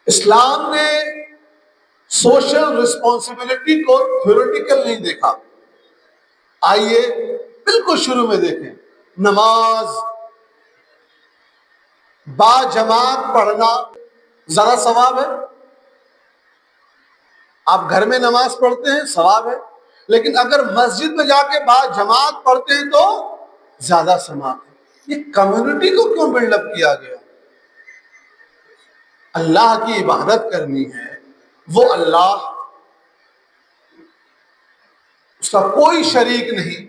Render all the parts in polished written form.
اسلام نے social responsibility کو theoretical نہیں دیکھا. آئیے بالکل شروع میں دیکھیں. نماز با جماعت پڑھنا ذرا ثواب ہے. آپ گھر میں نماز پڑھتے ہیں ثواب ہے، لیکن اگر مسجد میں جا کے با جماعت پڑھتے ہیں تو زیادہ ثواب ہے. یہ کمیونٹی کو کیوں بلڈ اپ کیا گیا؟ اللہ کی عبادت کرنی ہے، وہ اللہ، اس کا کوئی شریک نہیں،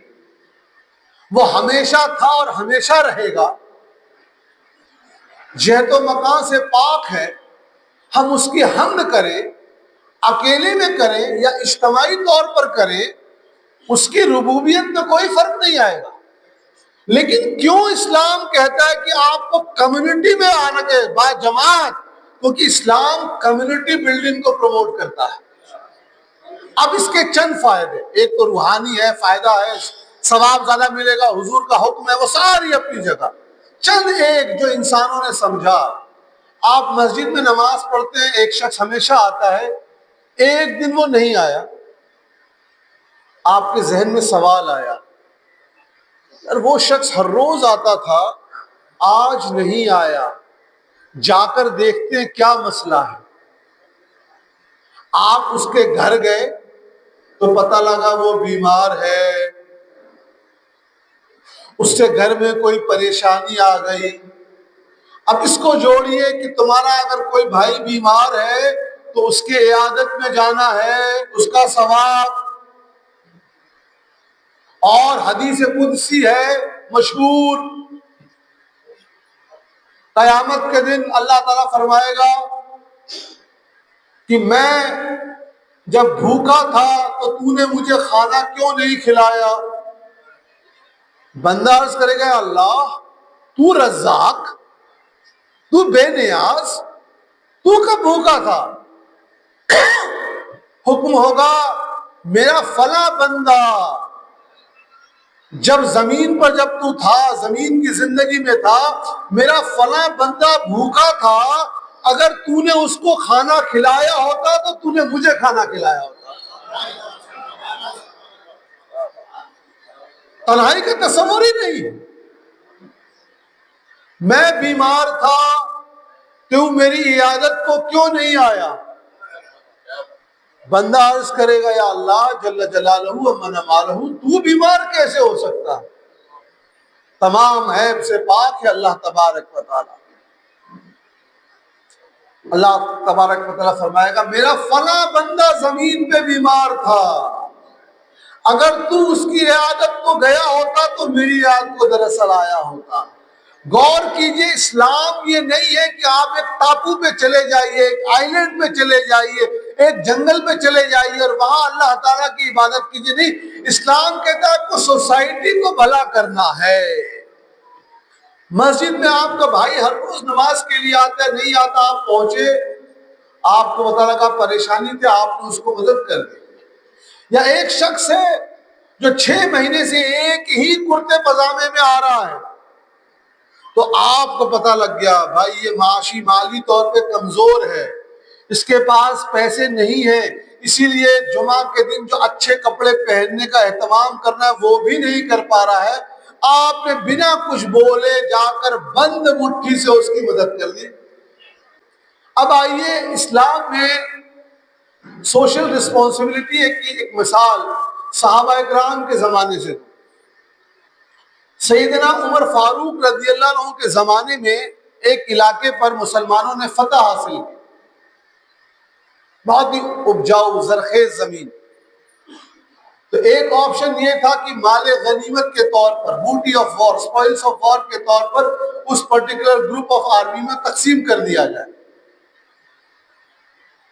وہ ہمیشہ تھا اور ہمیشہ رہے گا، جہت و مکان سے پاک ہے. ہم اس کی حمد کریں، اکیلے میں کریں یا اجتماعی طور پر کریں، اس کی ربوبیت میں کوئی فرق نہیں آئے گا. لیکن کیوں اسلام کہتا ہے کہ آپ کو کمیونٹی میں آنا چاہیے با جماعت؟ کیونکہ اسلام کمیونٹی بلڈنگ کو پروموٹ کرتا ہے. اب اس کے چند فائدے، ایک تو روحانی ہے، فائدہ ہے، ثواب زیادہ ملے گا، حضور کا حکم ہے، وہ ساری اپنی جگہ. چند ایک جو انسانوں نے سمجھا. آپ مسجد میں نماز پڑھتے ہیں، ایک شخص ہمیشہ آتا ہے، ایک دن وہ نہیں آیا، آپ کے ذہن میں سوال آیا، یار وہ شخص ہر روز آتا تھا، آج نہیں آیا، جا کر دیکھتے ہیں کیا مسئلہ ہے. آپ اس کے گھر گئے تو پتہ لگا وہ بیمار ہے، اس کے گھر میں کوئی پریشانی آ گئی. اب اس کو جوڑیے کہ تمہارا اگر کوئی بھائی بیمار ہے تو اس کے عیادت میں جانا ہے، اس کا ثواب. اور حدیث قدسی ہے مشہور، قیامت کے دن اللہ تعالیٰ فرمائے گا کہ میں جب بھوکا تھا تو نے مجھے کھانا کیوں نہیں کھلایا؟ بندہ عرض کرے گا اللہ تو رزاق، تو بے نیاز، تو کب بھوکا تھا؟ حکم ہوگا میرا فلاں بندہ جب زمین پر جب تو تھا، زمین کی زندگی میں تھا، میرا فلاں بندہ بھوکا تھا، اگر تو نے اس کو کھانا کھلایا ہوتا تو تو نے مجھے کھانا کھلایا ہوتا. تنہائی کا تصور ہی نہیں. میں بیمار تھا، تو میری عیادت کو کیوں نہیں آیا؟ بندہ عرض کرے گا یا اللہ جل جلالہ و من والہ، تو بیمار کیسے ہو سکتا؟ تمام عیب سے پاک ہے اللہ تبارک و تعالی. اللہ تبارک و تعالی فرمائے گا میرا فلاں بندہ زمین پہ بیمار تھا، اگر تو اس کی عیادت کو گیا ہوتا تو میری عیادت کو دراصل آیا ہوتا. غور کیجئے، اسلام یہ نہیں ہے کہ آپ ایک ٹاپو پہ چلے جائیے، ایک آئی لینڈ پہ چلے جائیے، ایک جنگل پہ چلے جائیے اور وہاں اللہ تعالیٰ کی عبادت کیجئے. نہیں، اسلام کہتا ہے آپ کو سوسائٹی کو بھلا کرنا ہے. مسجد میں آپ کا بھائی ہر روز نماز کے لیے آتا ہے، نہیں آتا، آپ پہنچے، آپ کو پتہ لگا پریشانی تھی، آپ نے اس کو مدد کر دی. یا ایک شخص ہے جو 6 مہینے سے ایک ہی کرتے پجامے میں آ رہا ہے، تو آپ کو پتہ لگ گیا بھائی یہ معاشی مالی طور پہ کمزور ہے، اس کے پاس پیسے نہیں ہیں، اسی لیے جمعہ کے دن جو اچھے کپڑے پہننے کا اہتمام کرنا ہے وہ بھی نہیں کر پا رہا ہے. آپ نے بنا کچھ بولے جا کر بند مٹھی سے اس کی مدد کر دی. اب آئیے اسلام میں سوشل رسپانسبلٹی کی ایک مثال صحابہ اکرام کے زمانے سے. سیدنا عمر فاروق رضی اللہ عنہ کے زمانے میں ایک علاقے پر مسلمانوں نے فتح حاصل کی، بہت ہی اپجاؤ زرخیز زمین. تو ایک آپشن یہ تھا کہ مال غنیمت کے طور پر، بوٹی آف وار، اسپوائلز آف وار کے طور پر اس پرٹیکولر گروپ آف آرمی میں تقسیم کر دیا جائے.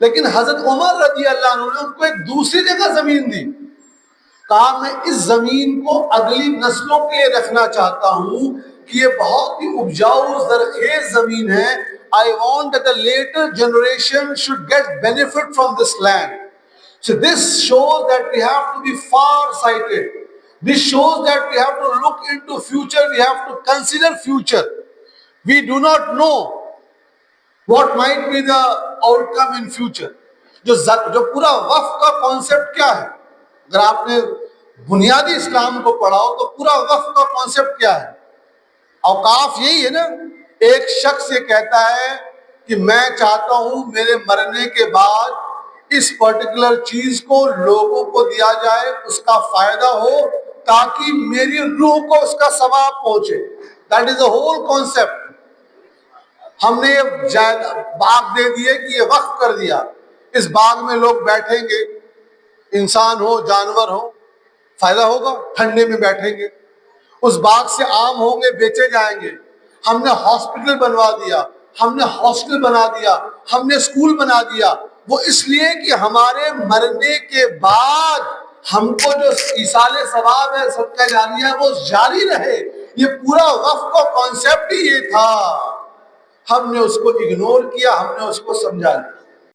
لیکن حضرت عمر رضی اللہ عنہ نے ان کو ایک دوسری جگہ زمین دی. کہا میں اس زمین کو اگلی نسلوں کے لیے رکھنا چاہتا ہوں کہ یہ بہت ہی اپجاؤ زرخیز زمین ہے. I want that the later generation should get benefit from this land. So this shows that we have to be far sighted. This shows that we have to look into future, we have to consider future. We do not know what might be the outcome in future. جو پورا وقف کا concept کیا ہے؟ اگر آپ نے بنیادی اسلام کو پڑھا ہو تو پورا وقف کا کانسیپٹ کیا ہے؟ اوقاف یہی ہے نا. ایک شخص یہ کہتا ہے کہ میں چاہتا ہوں میرے مرنے کے بعد اس پرٹیکولر چیز کو لوگوں کو دیا جائے، اس کا فائدہ ہو تاکہ میری روح کو اس کا ثواب پہنچے. That is the whole concept. ہم نے باغ دے دیے کہ یہ وقف کر دیا، اس باغ میں لوگ بیٹھیں گے، انسان ہو جانور ہو، فائدہ ہوگا. ٹھنڈے میں بیٹھیں گے، اس باغ سے آم ہوں گے، بیچے جائیں گے. ہم نے ہاسپٹل بنوا دیا، ہم نے ہاسٹل بنا دیا، ہم نے اسکول بنا دیا. وہ اس لیے کہ ہمارے مرنے کے بعد ہم کو جو ایصال ثواب ہے، صدقہ جاریہ ہے، وہ جاری رہے. یہ پورا وقف کا کانسیپٹ ہی یہ تھا. ہم نے اس کو اگنور کیا، ہم نے اس کو سمجھا نہیں.